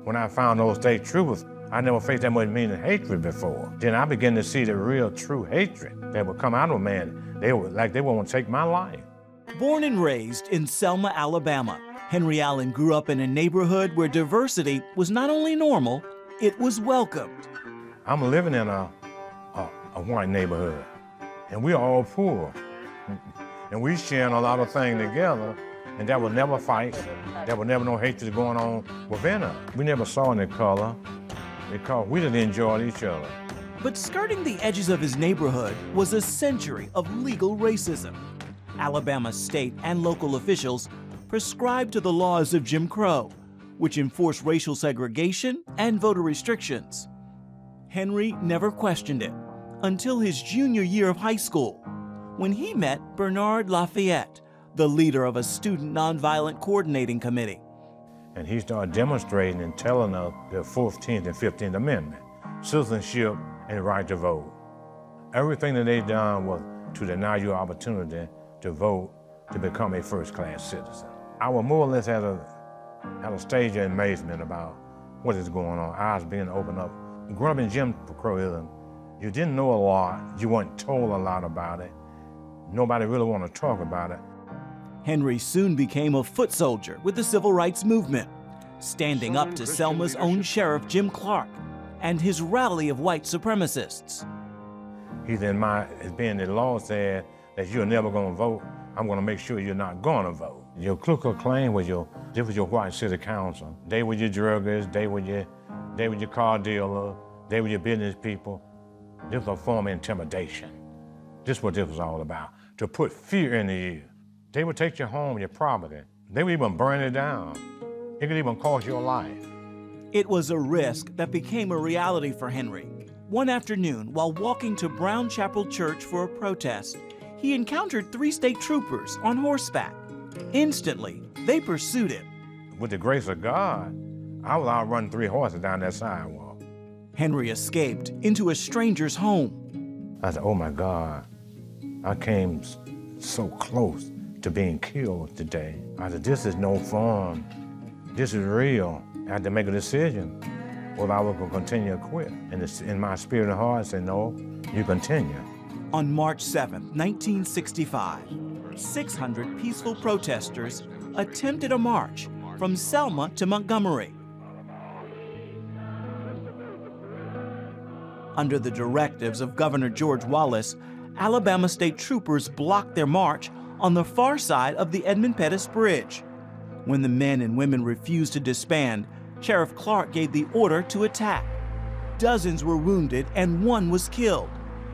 When I found those state troopers, I never faced that much meaning hatred before. Then I began to see the real true hatred that would come out of a man. They would want to take my life. Born and raised in Selma, Alabama, Henry Allen grew up in a neighborhood where diversity was not only normal, it was welcomed. I'm living in a white neighborhood, and we're all poor. And we sharing a lot of things together, and there was never fights. There was never no hatred going on within us. We never saw any color because we didn't enjoy each other. But skirting the edges of his neighborhood was a century of legal racism. Alabama state and local officials prescribed to the laws of Jim Crow, which enforced racial segregation and voter restrictions. Henry never questioned it until his junior year of high school, when he met Bernard Lafayette, the leader of a student nonviolent coordinating committee. And he started demonstrating and telling us the 14th and 15th Amendment, citizenship and right to vote. Everything that they done was to deny you opportunity to vote to become a first-class citizen. I was more or less at a stage of amazement about what is going on. Eyes being opened up. Growing up in Jim Crowism, you didn't know a lot. You weren't told a lot about it. Nobody really wanted to talk about it. Henry soon became a foot soldier with the civil rights movement, standing up to Selma's own sheriff, Jim Clark, and his rally of white supremacists. He said, being the law said that you're never going to vote, I'm going to make sure you're not going to vote. Your Ku Klux Klan was your white city council. They were your druggists, they were your car dealer, they were your business people. This was a form of intimidation. This is what this was all about, to put fear into you. They would take your home, your property. They would even burn it down. It could even cost your life. It was a risk that became a reality for Henry. One afternoon, while walking to Brown Chapel Church for a protest, he encountered 3 state troopers on horseback. Instantly, they pursued him. With the grace of God, I was outrunning 3 horses down that sidewalk. Henry escaped into a stranger's home. I said, oh my God, I came so close to being killed today. I said, this is no fun. This is real. I had to make a decision whether I was going to continue or quit. And in my spirit and heart, I said, no, you continue. On March 7, 1965, 600 peaceful protesters attempted a march from Selma to Montgomery. Under the directives of Governor George Wallace, Alabama state troopers blocked their march on the far side of the Edmund Pettus Bridge. When the men and women refused to disband, Sheriff Clark gave the order to attack. Dozens were wounded and 1 was killed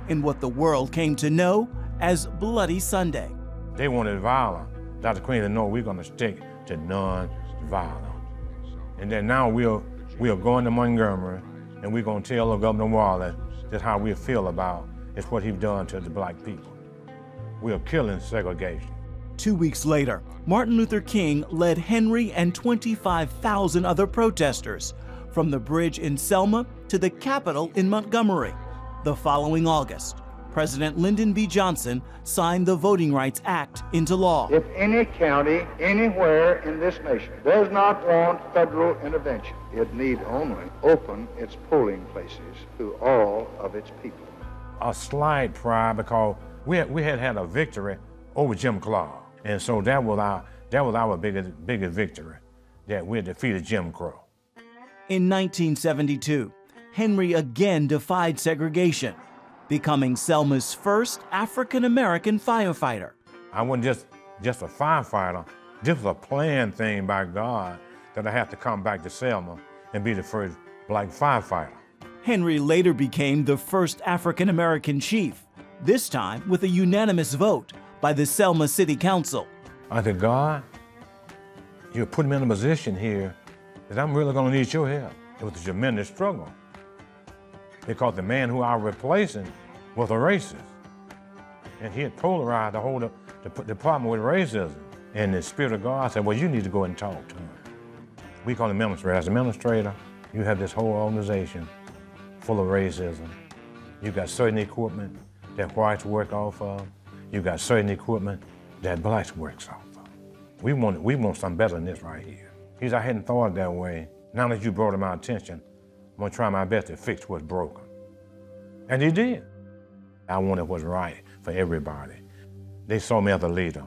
in what the world came to know as Bloody Sunday. They wanted violence. Dr. Queen said, no, we're going to stick to non-violence. And then now we are going to Montgomery, and we're going to tell Governor Wallace just how we feel about it's what he's done to the black people. We are killing segregation. 2 weeks later, Martin Luther King led Henry and 25,000 other protesters from the bridge in Selma to the Capitol in Montgomery. The following August, President Lyndon B. Johnson signed the Voting Rights Act into law. If any county anywhere in this nation does not want federal intervention, it need only open its polling places to all of its people. A slight pride because we had a victory over Jim Crow. And so that was our biggest victory, that we defeated Jim Crow. In 1972, Henry again defied segregation, becoming Selma's first African-American firefighter. I wasn't just a firefighter. This was a planned thing by God that I had to come back to Selma and be the first black firefighter. Henry later became the first African-American chief, this time with a unanimous vote by the Selma City Council. I said, God, you put me in a position here that I'm really going to need your help. It was a tremendous struggle because the man who I was replacing was a racist. And he had polarized the whole department with racism. And the Spirit of God said, well, you need to go and talk to him. We call him administrator. As administrator, you have this whole organization full of racism. You got certain equipment that whites work off of. You got certain equipment that blacks works off of. We want something better than this right here. He said, I hadn't thought that way. Now that you brought it to my attention, I'm going to try my best to fix what's broken. And he did. I wanted what's right for everybody. They saw me as a leader,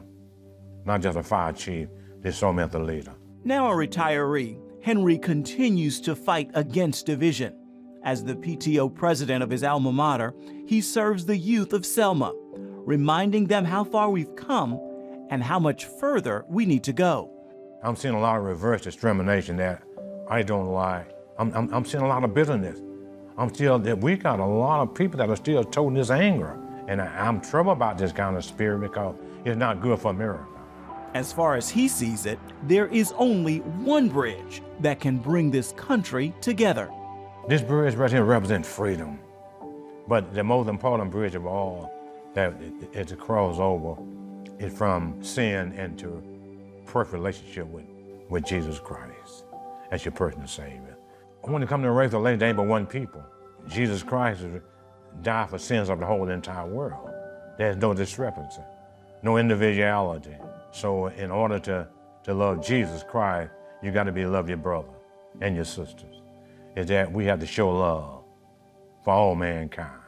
not just a fire chief. They saw me as a leader. Now a retiree, Henry continues to fight against division. As the PTO president of his alma mater, he serves the youth of Selma, reminding them how far we've come and how much further we need to go. I'm seeing a lot of reverse discrimination that I don't like. I'm seeing a lot of bitterness. We got a lot of people that are still toting this anger. And I'm troubled about this kind of spirit because it's not good for America. As far as he sees it, there is only one bridge that can bring this country together. This bridge right here represents freedom. But the most important bridge of all that is to cross over is from sin into perfect relationship with Jesus Christ as your personal Savior. I want to come to a race of there ain't but one people. Jesus Christ died for sins of the whole entire world. There's no discrepancy, no individuality. So in order to love Jesus Christ, you got to love your brother and your sisters. Is that we have to show love for all mankind.